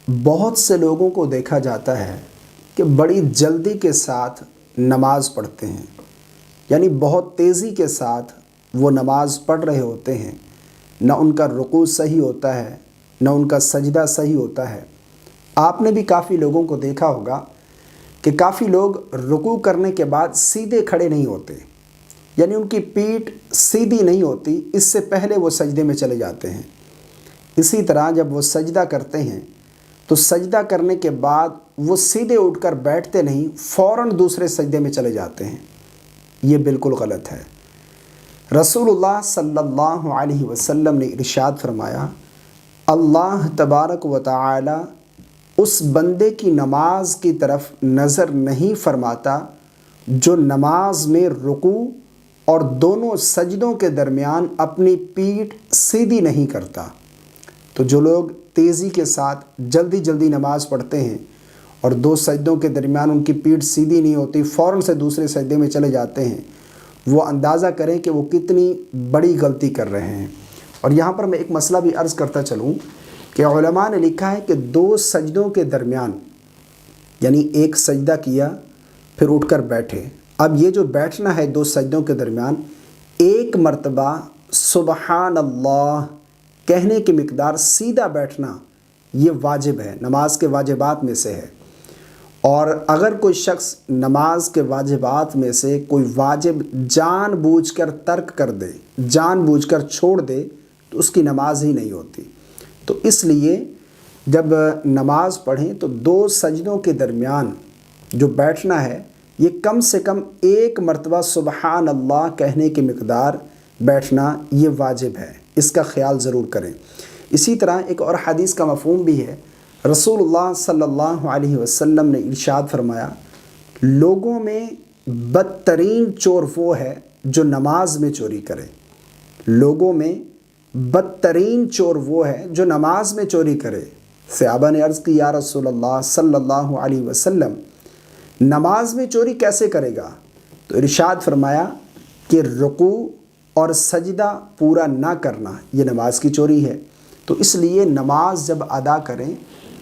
بہت سے لوگوں کو دیکھا جاتا ہے کہ بڑی جلدی کے ساتھ نماز پڑھتے ہیں، یعنی بہت تیزی کے ساتھ وہ نماز پڑھ رہے ہوتے ہیں، نہ ان کا رکوع صحیح ہوتا ہے نہ ان کا سجدہ صحیح ہوتا ہے۔ آپ نے بھی کافی لوگوں کو دیکھا ہوگا کہ کافی لوگ رکوع کرنے کے بعد سیدھے کھڑے نہیں ہوتے، یعنی ان کی پیٹھ سیدھی نہیں ہوتی، اس سے پہلے وہ سجدے میں چلے جاتے ہیں۔ اسی طرح جب وہ سجدہ کرتے ہیں تو سجدہ کرنے کے بعد وہ سیدھے اٹھ کر بیٹھتے نہیں، فوراً دوسرے سجدے میں چلے جاتے ہیں۔ یہ بالکل غلط ہے۔ رسول اللہ صلی اللہ علیہ وسلم نے ارشاد فرمایا، اللہ تبارک و تعالی اس بندے کی نماز کی طرف نظر نہیں فرماتا جو نماز میں رکوع اور دونوں سجدوں کے درمیان اپنی پیٹھ سیدھی نہیں کرتا۔ تو جو لوگ تیزی کے ساتھ جلدی جلدی نماز پڑھتے ہیں اور دو سجدوں کے درمیان ان کی پیٹھ سیدھی نہیں ہوتی، فوراً سے دوسرے سجدے میں چلے جاتے ہیں، وہ اندازہ کریں کہ وہ کتنی بڑی غلطی کر رہے ہیں۔ اور یہاں پر میں ایک مسئلہ بھی عرض کرتا چلوں کہ علماء نے لکھا ہے کہ دو سجدوں کے درمیان، یعنی ایک سجدہ کیا پھر اٹھ کر بیٹھے، اب یہ جو بیٹھنا ہے دو سجدوں کے درمیان، ایک مرتبہ سبحان اللہ کہنے کی مقدار سیدھا بیٹھنا یہ واجب ہے، نماز کے واجبات میں سے ہے۔ اور اگر کوئی شخص نماز کے واجبات میں سے کوئی واجب جان بوجھ کر ترک کر دے، جان بوجھ کر چھوڑ دے، تو اس کی نماز ہی نہیں ہوتی۔ تو اس لیے جب نماز پڑھیں تو دو سجدوں کے درمیان جو بیٹھنا ہے یہ کم سے کم ایک مرتبہ سبحان اللہ کہنے کی مقدار بیٹھنا یہ واجب ہے، اس کا خیال ضرور کریں۔ اسی طرح ایک اور حدیث کا مفہوم بھی ہے، رسول اللہ صلی اللہ علیہ وسلم نے ارشاد فرمایا، لوگوں میں بدترین چور وہ ہے جو نماز میں چوری کرے۔ لوگوں میں بدترین چور وہ ہے جو نماز میں چوری کرے۔ صحابہ نے عرض کی، یا رسول اللہ صلی اللہ علیہ وسلم، نماز میں چوری کیسے کرے گا؟ تو ارشاد فرمایا کہ رکوع اور سجدہ پورا نہ کرنا یہ نماز کی چوری ہے۔ تو اس لیے نماز جب ادا کریں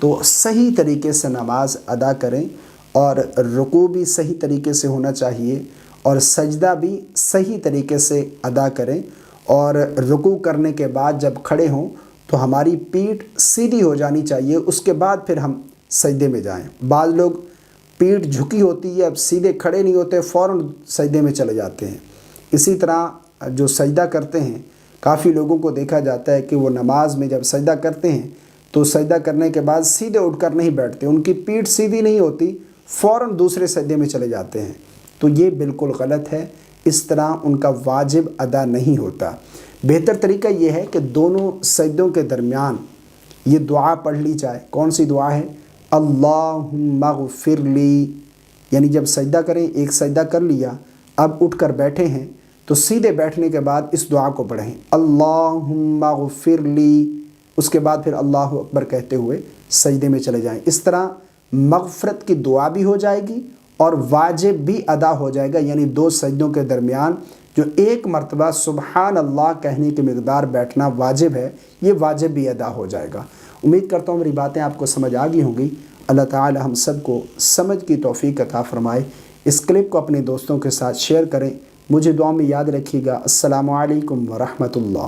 تو صحیح طریقے سے نماز ادا کریں، اور رکوع بھی صحیح طریقے سے ہونا چاہیے اور سجدہ بھی صحیح طریقے سے ادا کریں، اور رکوع کرنے کے بعد جب کھڑے ہوں تو ہماری پیٹھ سیدھی ہو جانی چاہیے، اس کے بعد پھر ہم سجدے میں جائیں۔ بعض لوگ پیٹھ جھکی ہوتی ہے، اب سیدھے کھڑے نہیں ہوتے، فوراً سجدے میں چلے جاتے ہیں۔ اسی طرح جو سجدہ کرتے ہیں، کافی لوگوں کو دیکھا جاتا ہے کہ وہ نماز میں جب سجدہ کرتے ہیں تو سجدہ کرنے کے بعد سیدھے اٹھ کر نہیں بیٹھتے، ان کی پیٹھ سیدھی نہیں ہوتی، فوراً دوسرے سجدے میں چلے جاتے ہیں۔ تو یہ بالکل غلط ہے، اس طرح ان کا واجب ادا نہیں ہوتا۔ بہتر طریقہ یہ ہے کہ دونوں سجدوں کے درمیان یہ دعا پڑھ لی جائے۔ کون سی دعا ہے؟ اللہم اغفر لی، یعنی جب سجدہ کریں، ایک سجدہ کر لیا، اب اٹھ کر بیٹھے ہیں تو سیدھے بیٹھنے کے بعد اس دعا کو پڑھیں، اللہم اغفر لی، اس کے بعد پھر اللہ اکبر کہتے ہوئے سجدے میں چلے جائیں۔ اس طرح مغفرت کی دعا بھی ہو جائے گی اور واجب بھی ادا ہو جائے گا، یعنی دو سجدوں کے درمیان جو ایک مرتبہ سبحان اللہ کہنے کی مقدار بیٹھنا واجب ہے، یہ واجب بھی ادا ہو جائے گا۔ امید کرتا ہوں میری باتیں آپ کو سمجھ آ گئی ہوں گی۔ اللہ تعالی ہم سب کو سمجھ کی توفیق عطا فرمائے۔ اس کلپ کو اپنے دوستوں کے ساتھ شیئر کریں، مجھے دعا میں یاد رکھیے گا۔ السلام علیکم ورحمۃ اللہ۔